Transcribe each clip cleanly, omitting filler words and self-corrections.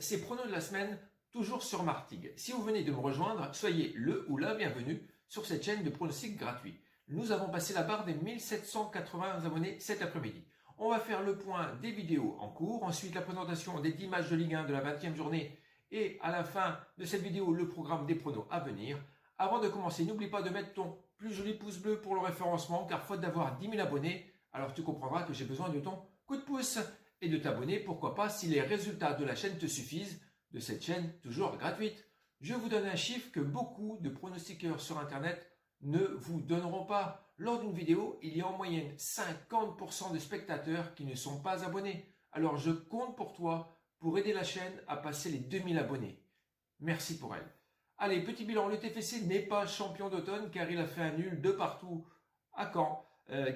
c'est Prono de la semaine, toujours sur Martigues. Si vous venez de me rejoindre, soyez le ou la bienvenue sur cette chaîne de pronostics gratuits. Nous avons passé la barre des 1780 abonnés cet après-midi. On va faire le point des vidéos en cours, ensuite la présentation des 10 matchs de Ligue 1 de la 20e journée et à la fin de cette vidéo, le programme des pronos à venir. Avant de commencer, n'oublie pas de mettre ton plus joli pouce bleu pour le référencement, car faute d'avoir 10 000 abonnés, alors tu comprendras que j'ai besoin de ton coup de pouce et de t'abonner, pourquoi pas, si les résultats de la chaîne te suffisent, de cette chaîne toujours gratuite. Je vous donne un chiffre que beaucoup de pronostiqueurs sur Internet ne vous donneront pas. Lors d'une vidéo, il y a en moyenne 50% de spectateurs qui ne sont pas abonnés. Alors je compte pour toi pour aider la chaîne à passer les 2000 abonnés. Merci pour elle. Allez, petit bilan, le TFC n'est pas champion d'automne car il a fait un nul de partout à Caen,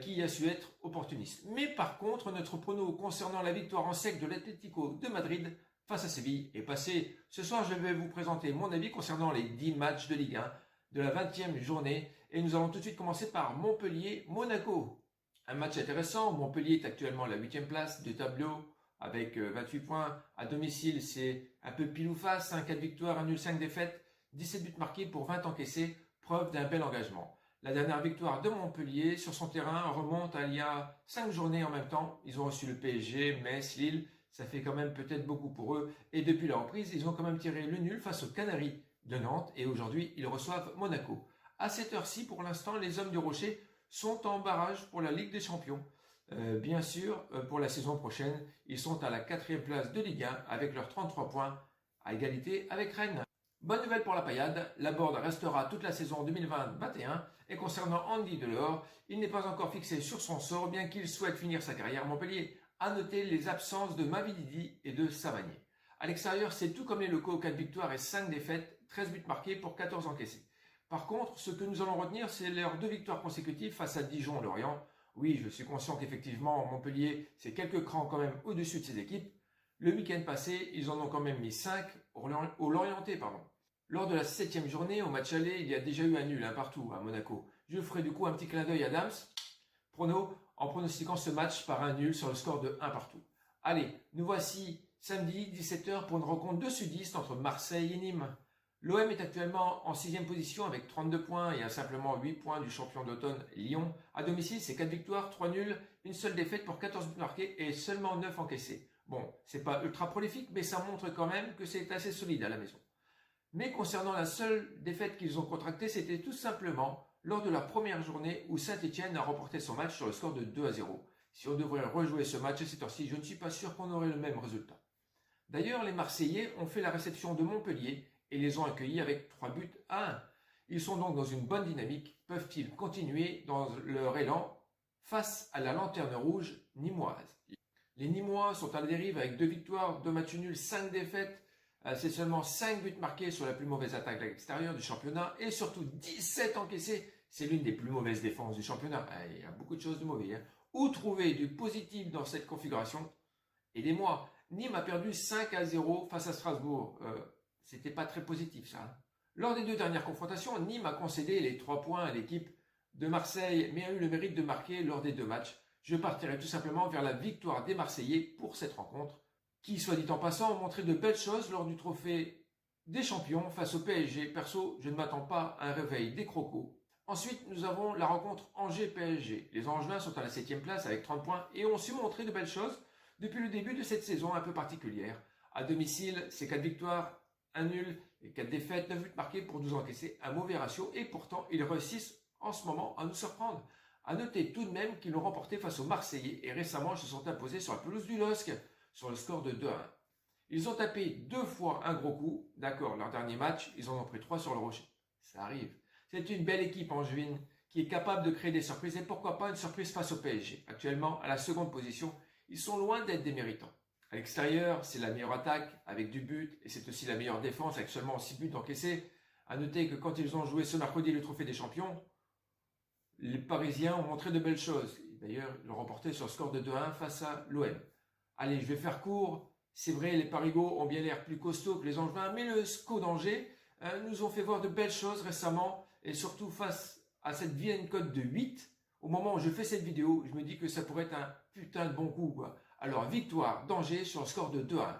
qui a su être opportuniste. Mais par contre, notre prono concernant la victoire en sec de l'Atlético de Madrid face à Séville est passé. Ce soir, je vais vous présenter mon avis concernant les 10 matchs de Ligue 1 de la 20e journée. Et nous allons tout de suite commencer par Montpellier-Monaco. Un match intéressant. Montpellier est actuellement à la 8e place du tableau avec 28 points. À domicile, c'est un peu pile ou face. 4 victoires, 1 nul, 5 défaites. 17 buts marqués pour 20 encaissés. Preuve d'un bel engagement. La dernière victoire de Montpellier sur son terrain remonte à il y a 5 journées en même temps. Ils ont reçu le PSG, Metz, Lille. Ça fait quand même peut-être beaucoup pour eux. Et depuis la reprise, ils ont quand même tiré le nul face aux Canaries de Nantes. Et aujourd'hui, ils reçoivent Monaco. À cette heure-ci, pour l'instant, les hommes du Rocher sont en barrage pour la Ligue des Champions. Bien sûr, pour la saison prochaine, ils sont à la 4e place de Ligue 1 avec leurs 33 points à égalité avec Rennes. Bonne nouvelle pour la Paillade, la board restera toute la saison 2020-21 et concernant Andy Delors, il n'est pas encore fixé sur son sort bien qu'il souhaite finir sa carrière à Montpellier. À noter les absences de Mavididi et de Savanier. À l'extérieur, c'est tout comme les locaux, 4 victoires et 5 défaites, 13 buts marqués pour 14 encaissés. Par contre, ce que nous allons retenir, c'est leurs 2 victoires consécutives face à Dijon et Lorient. Oui, je suis conscient qu'effectivement, Montpellier, c'est quelques crans quand même au-dessus de ses équipes. Le week-end passé, ils en ont quand même mis 5 au Lorientais, Lors de la 7e journée, au match aller, il y a déjà eu un nul, partout à Monaco. Je ferai du coup un petit clin d'œil à Dams, prono, en pronostiquant ce match par un nul sur le score de 1 partout. Allez, nous voici samedi 17h pour une rencontre de sudistes entre Marseille et Nîmes. L'OM est actuellement en 6e position avec 32 points et à simplement 8 points du champion d'automne Lyon. À domicile, c'est 4 victoires, 3 nuls, une seule défaite pour 14 buts marqués et seulement 9 encaissés. Bon, c'est pas ultra prolifique, mais ça montre quand même que c'est assez solide à la maison. Mais concernant la seule défaite qu'ils ont contractée, c'était tout simplement lors de la première journée où Saint-Etienne a remporté son match sur le score de 2-0. Si on devrait rejouer ce match à cette heure-ci, je ne suis pas sûr qu'on aurait le même résultat. D'ailleurs, les Marseillais ont fait la réception de Montpellier et les ont accueillis avec 3 buts à 1. Ils sont donc dans une bonne dynamique. Peuvent-ils continuer dans leur élan face à la lanterne rouge nîmoise? Les Nîmois sont à la dérive avec 2 victoires, 2 matchs nuls, 5 défaites. C'est seulement 5 buts marqués sur la plus mauvaise attaque à l'extérieur du championnat et surtout 17 encaissés. C'est l'une des plus mauvaises défenses du championnat. Il y a beaucoup de choses de mauvais. Où trouver du positif dans cette configuration? Aidez-moi. Nîmes a perdu 5-0 face à Strasbourg. C'était pas très positif ça. Lors des 2 dernières confrontations, Nîmes a concédé les 3 points à l'équipe de Marseille mais a eu le mérite de marquer lors des 2 matchs. Je partirai tout simplement vers la victoire des Marseillais pour cette rencontre, qui, soit dit en passant, ont montré de belles choses lors du trophée des champions face au PSG. Perso, je ne m'attends pas à un réveil des crocos. Ensuite, nous avons la rencontre Angers-PSG. Les Angevins sont à la 7e place avec 30 points et ont su montrer de belles choses depuis le début de cette saison un peu particulière. À domicile, c'est 4 victoires, 1 nul et 4 défaites, 9 buts marqués pour 12 encaissés, un mauvais ratio et pourtant ils réussissent en ce moment à nous surprendre. À noter tout de même qu'ils l'ont remporté face aux Marseillais et récemment se sont imposés sur la pelouse du LOSC sur le score de 2-1. Ils ont tapé 2 fois un gros coup. D'accord, leur dernier match, ils en ont pris 3 sur le Rocher. Ça arrive. C'est une belle équipe angevine qui est capable de créer des surprises et pourquoi pas une surprise face au PSG. Actuellement, à la 2e position, ils sont loin d'être des méritants. À l'extérieur, c'est la meilleure attaque avec du but et c'est aussi la meilleure défense avec seulement 6 buts encaissés. À noter que quand ils ont joué ce mercredi le trophée des champions, les Parisiens ont montré de belles choses. D'ailleurs, ils l'ont remporté sur le score de 2-1 face à l'OM. Allez, je vais faire court. C'est vrai, les Parigots ont bien l'air plus costauds que les Angevins, mais le SCO d'Angers nous ont fait voir de belles choses récemment, et surtout face à cette vilaine cote de 8. Au moment où je fais cette vidéo, je me dis que ça pourrait être un putain de bon coup, quoi. Alors, victoire d'Angers sur le score de 2-1.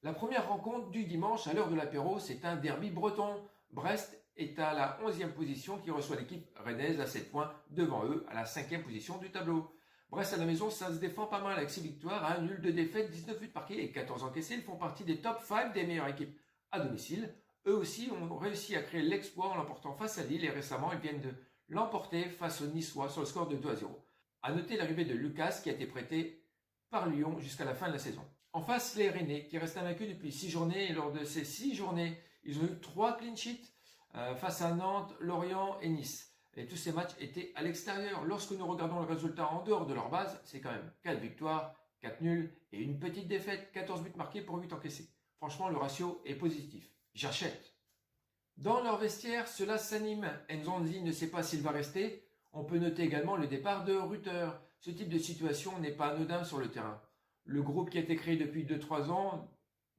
La première rencontre du dimanche à l'heure de l'apéro, c'est un derby breton. Brest est à la 11e position qui reçoit l'équipe rennaise à 7 points devant eux à la 5e position du tableau. Brest à la maison, ça se défend pas mal avec 6 victoires, 1 nul, 2 défaites, 19 buts marqués et 14 encaissés. Ils font partie des top 5 des meilleures équipes à domicile. Eux aussi ont réussi à créer l'exploit en l'emportant face à Lille et récemment ils viennent de l'emporter face aux Niçois sur le score de 2-0. A noter l'arrivée de Lucas qui a été prêté par Lyon jusqu'à la fin de la saison. En face, les Rennais qui restent invaincus depuis 6 journées et lors de ces 6 journées, ils ont eu 3 clean sheets face à Nantes, Lorient et Nice. Et tous ces matchs étaient à l'extérieur. Lorsque nous regardons le résultat en dehors de leur base, c'est quand même 4 victoires, 4 nuls et une petite défaite, 14 buts marqués pour 8 encaissés. Franchement, le ratio est positif. J'achète. Dans leur vestiaire, cela s'anime. Nzonzi ne sait pas s'il va rester. On peut noter également le départ de Rutter. Ce type de situation n'est pas anodin sur le terrain. Le groupe qui a été créé depuis 2-3 ans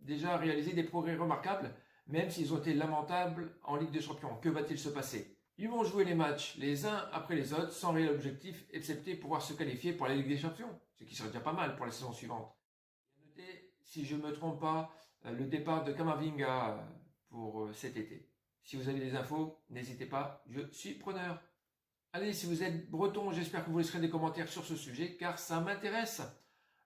déjà a réalisé des progrès remarquables, même s'ils ont été lamentables en Ligue des Champions. Que va-t-il se passer? Ils vont jouer les matchs les uns après les autres sans réel objectif, excepté pouvoir se qualifier pour la Ligue des Champions, ce qui serait déjà pas mal pour la saison suivante. Notez, si je ne me trompe pas, le départ de Kamavinga pour cet été. Si vous avez des infos, n'hésitez pas, je suis preneur. Allez, si vous êtes breton, j'espère que vous laisserez des commentaires sur ce sujet, car ça m'intéresse.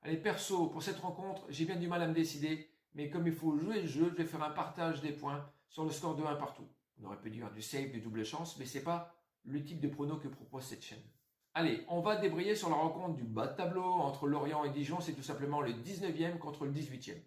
Allez, perso, pour cette rencontre, j'ai bien du mal à me décider, mais comme il faut jouer le jeu, je vais faire un partage des points sur le score de 1 partout. On aurait pu dire du save, du double chance, mais c'est pas le type de prono que propose cette chaîne. Allez, on va débrayer sur la rencontre du bas de tableau entre Lorient et Dijon, c'est tout simplement le 19e contre le 18e.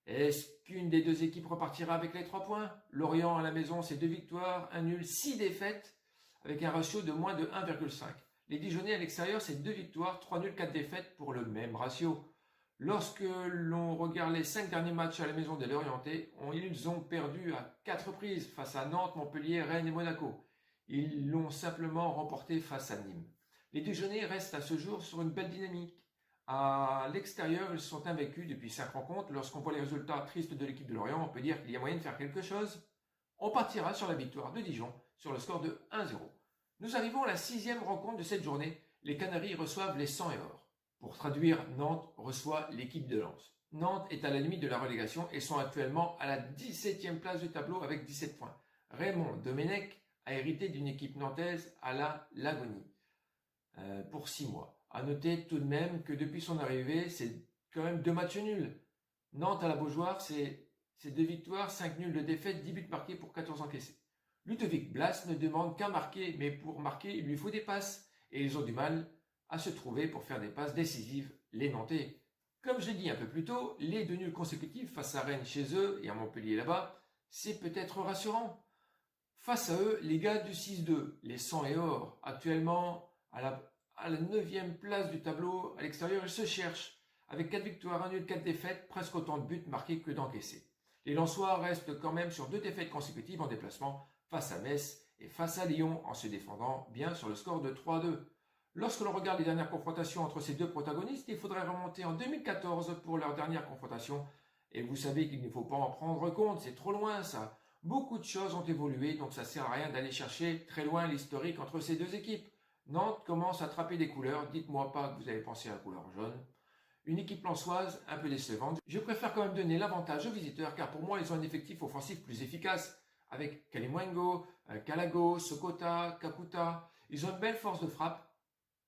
Est-ce qu'une des deux équipes repartira avec les 3 points? Lorient à la maison, c'est 2 victoires, 1 nul, 6 défaites, avec un ratio de moins de 1,5. Les Dijonais à l'extérieur, c'est 2 victoires, 3 nuls, 4 défaites pour le même ratio. Lorsque l'on regarde les 5 derniers matchs à la maison des Lorientais, ils ont perdu à 4 reprises face à Nantes, Montpellier, Rennes et Monaco. Ils l'ont simplement remporté face à Nîmes. Les Dijonais restent à ce jour sur une belle dynamique. À l'extérieur, ils sont invaincus depuis 5 rencontres. Lorsqu'on voit les résultats tristes de l'équipe de Lorient, on peut dire qu'il y a moyen de faire quelque chose. On partira sur la victoire de Dijon sur le score de 1-0. Nous arrivons à la 6e rencontre de cette journée. Les Canaries reçoivent les 100 et or. Pour traduire, Nantes reçoit l'équipe de Lens. Nantes est à la limite de la relégation et sont actuellement à la 17e place du tableau avec 17 points. Raymond Domenech a hérité d'une équipe nantaise à la l'agonie pour 6 mois. A noter tout de même que depuis son arrivée, c'est quand même 2 matchs nuls. Nantes à la Beaujoire, c'est 2 victoires, 5 nuls de défaite, 10 buts marqués pour 14 encaissés. Ludovic Blas ne demande qu'à marquer, mais pour marquer, il lui faut des passes. Et ils ont du mal à se trouver pour faire des passes décisives, les Nantais. Comme je l'ai dit un peu plus tôt, les 2 nuls consécutifs face à Rennes chez eux et à Montpellier là-bas, c'est peut-être rassurant. Face à eux, les gars du 6-2, les 100 et or, actuellement à la 9e place du tableau, à l'extérieur, ils se cherchent. Avec 4 victoires, 1 nul, 4 défaites, presque autant de buts marqués que d'encaissés. Les Lensois restent quand même sur 2 défaites consécutives en déplacement, face à Metz et face à Lyon, en se défendant bien sur le score de 3-2. Lorsque l'on regarde les dernières confrontations entre ces deux protagonistes, il faudrait remonter en 2014 pour leur dernière confrontation. Et vous savez qu'il ne faut pas en prendre compte, c'est trop loin ça. Beaucoup de choses ont évolué, donc ça ne sert à rien d'aller chercher très loin l'historique entre ces deux équipes. Nantes commence à attraper des couleurs, dites-moi pas que vous avez pensé à la couleur jaune. Une équipe lensoise un peu décevante. Je préfère quand même donner l'avantage aux visiteurs, car pour moi ils ont un effectif offensif plus efficace, avec Kalimwengo, Kalago, Sokota, Kakuta. Ils ont une belle force de frappe.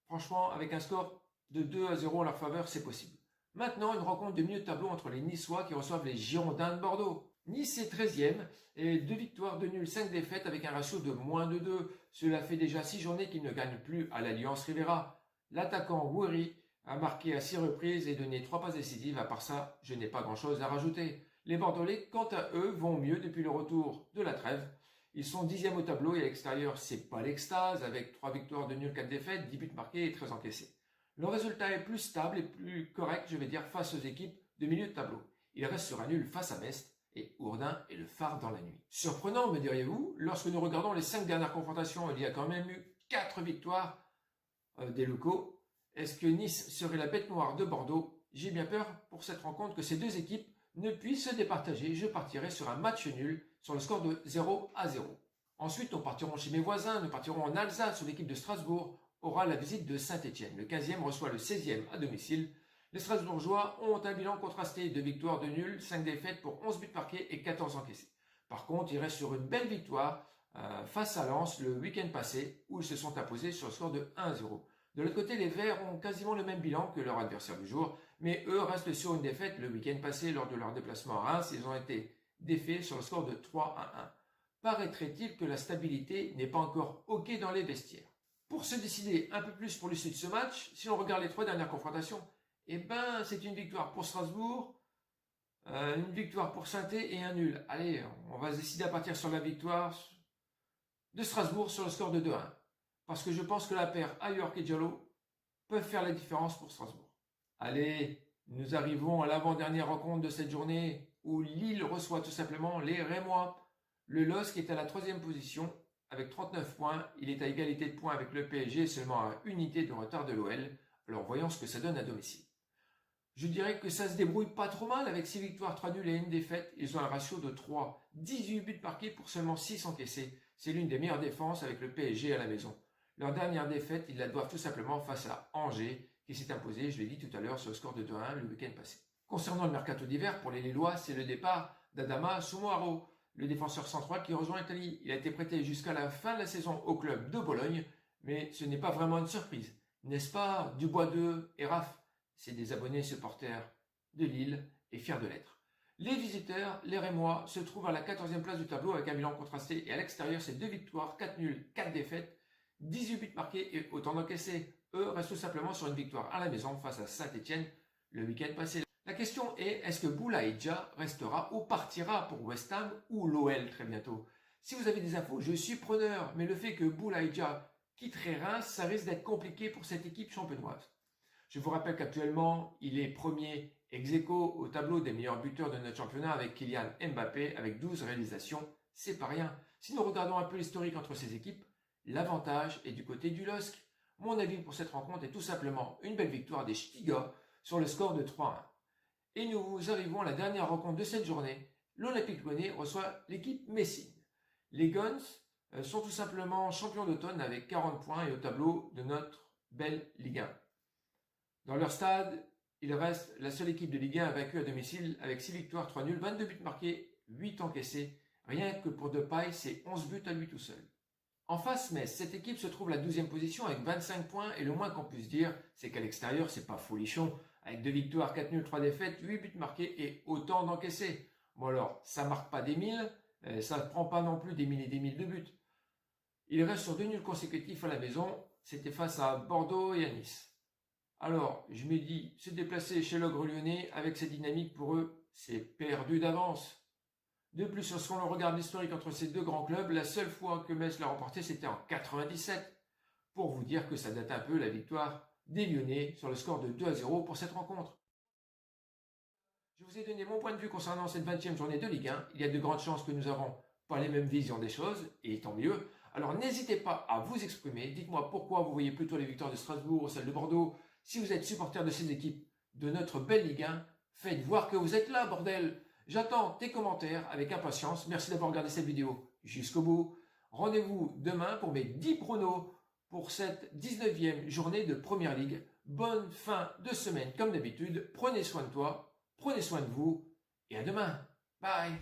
Franchement, avec un score de 2-0 en leur faveur, c'est possible. Maintenant, une rencontre de milieu de tableau entre les Niçois qui reçoivent les Girondins de Bordeaux. Nice est 13e et 2 victoires, 2 nuls, 5 défaites avec un ratio de moins de 2. Cela fait déjà 6 journées qu'ils ne gagnent plus à l'Alliance Rivera. L'attaquant Woury a marqué à 6 reprises et donné 3 passes décisives. À part ça, je n'ai pas grand-chose à rajouter. Les Bordelais, quant à eux, vont mieux depuis le retour de la trêve. Ils sont 10e au tableau et à l'extérieur, c'est pas l'extase, avec 3 victoires, 2 nuls, 4 défaites, 10 buts marqués et 13 encaissés. Le résultat est plus stable et plus correct, je vais dire, face aux équipes de milieu de tableau. Il reste sur un nul face à Metz et Ourdin est le phare dans la nuit. Surprenant, me diriez-vous, lorsque nous regardons les 5 dernières confrontations, il y a quand même eu 4 victoires des locaux. Est-ce que Nice serait la bête noire de Bordeaux? J'ai bien peur pour cette rencontre que ces deux équipes ne puissent se départager. Je partirai sur un match nul sur le score de 0-0. Ensuite, nous partirons chez mes voisins, nous partirons en Alsace où l'équipe de Strasbourg aura la visite de Saint-Étienne. Le 15e reçoit le 16e à domicile. Les Strasbourgeois ont un bilan contrasté, 2 victoires, 2 nuls, 5 défaites pour 11 buts marqués et 14 encaissés. Par contre, ils restent sur une belle victoire face à Lens le week-end passé où ils se sont imposés sur le score de 1-0. De l'autre côté, les Verts ont quasiment le même bilan que leur adversaire du jour, mais eux restent sur une défaite le week-end passé lors de leur déplacement à Reims. Ils ont été défaits sur le score de 3-1. Paraîtrait-il que la stabilité n'est pas encore OK dans les vestiaires. Pour se décider un peu plus pour l'issue de ce match, si l'on regarde les 3 dernières confrontations, c'est une victoire pour Strasbourg, une victoire pour Saint-Étienne et un nul. Allez, on va se décider à partir sur la victoire de Strasbourg sur le score de 2-1. Parce que je pense que la paire Ayork et Diallo peuvent faire la différence pour Strasbourg. Allez, nous arrivons à l'avant-dernière rencontre de cette journée où Lille reçoit tout simplement les Rémois. Le LOSC est à la 3e position avec 39 points. Il est à égalité de points avec le PSG, seulement à unité de retard de l'OL. Alors voyons ce que ça donne à domicile. Je dirais que ça se débrouille pas trop mal avec 6 victoires, 3 nuls et 1 défaite. Ils ont un ratio de 3, 18 buts marqués pour seulement 6 encaissés. C'est l'une des meilleures défenses avec le PSG à la maison. Leur dernière défaite, ils la doivent tout simplement face à Angers, qui s'est imposé, je l'ai dit tout à l'heure, sur le score de 2-1 le week-end passé. Concernant le mercato d'hiver, pour les Lillois, c'est le départ d'Adama Soumoaro, le défenseur central qui rejoint l'Italie. Il a été prêté jusqu'à la fin de la saison au club de Bologne, mais ce n'est pas vraiment une surprise. N'est-ce pas, Dubois 2 et Raph? C'est des abonnés supporters de Lille et fiers de l'être. Les visiteurs, les Rémois, se trouvent à la 14e place du tableau avec un bilan contrasté et à l'extérieur, c'est 2 victoires, 4 nuls, 4 défaites, 18 buts marqués et autant d'encaissés. Eux restent tout simplement sur une victoire à la maison face à Saint-Étienne le week-end passé. La question est, est-ce que Boulaye Dia restera ou partira pour West Ham ou l'OL très bientôt? Si vous avez des infos, je suis preneur, mais le fait que Boulaye Dia quitterait Reims, ça risque d'être compliqué pour cette équipe champenoise. Je vous rappelle qu'actuellement, il est premier ex-aequo au tableau des meilleurs buteurs de notre championnat avec Kylian Mbappé avec 12 réalisations. C'est pas rien. Si nous regardons un peu l'historique entre ces équipes, l'avantage est du côté du LOSC. Mon avis pour cette rencontre est tout simplement une belle victoire des Stiga sur le score de 3-1. Et nous arrivons à la dernière rencontre de cette journée. L'Olympique Lyonnais reçoit l'équipe Messine. Les Guns sont tout simplement champions d'automne avec 40 points et au tableau de notre belle Ligue 1. Dans leur stade, il reste la seule équipe de Ligue 1 vaincue à domicile avec 6 victoires, 3 nuls, 22 buts marqués, 8 encaissés. Rien que pour Depay, c'est 11 buts à lui tout seul. En face Metz, cette équipe se trouve à la 12e position avec 25 points et le moins qu'on puisse dire, c'est qu'à l'extérieur, c'est pas folichon. Avec 2 victoires, 4 nuls, 3 défaites, 8 buts marqués et autant d'encaissés. Bon alors, ça marque pas des milles, ça ne prend pas non plus des milliers et des milles de buts. Il reste sur 2 nuls consécutifs à la maison, c'était face à Bordeaux et à Nice. Alors, je me dis, se déplacer chez l'Ogre Lyonnais avec cette dynamique pour eux, c'est perdu d'avance. De plus, lorsqu'on regarde l'historique entre ces deux grands clubs, la seule fois que Metz l'a remporté, c'était en 97. Pour vous dire que ça date un peu la victoire des Lyonnais sur le score de 2-0 pour cette rencontre. Je vous ai donné mon point de vue concernant cette 20e journée de Ligue 1. Il y a de grandes chances que nous n'avons pas les mêmes visions des choses, et tant mieux. Alors n'hésitez pas à vous exprimer. Dites-moi pourquoi vous voyez plutôt les victoires de Strasbourg ou celles de Bordeaux. Si vous êtes supporter de ces équipes de notre belle Ligue 1, faites voir que vous êtes là, bordel! J'attends tes commentaires avec impatience. Merci d'avoir regardé cette vidéo jusqu'au bout. Rendez-vous demain pour mes 10 pronos pour cette 19e journée de Première Ligue. Bonne fin de semaine comme d'habitude. Prenez soin de toi, prenez soin de vous et à demain. Bye!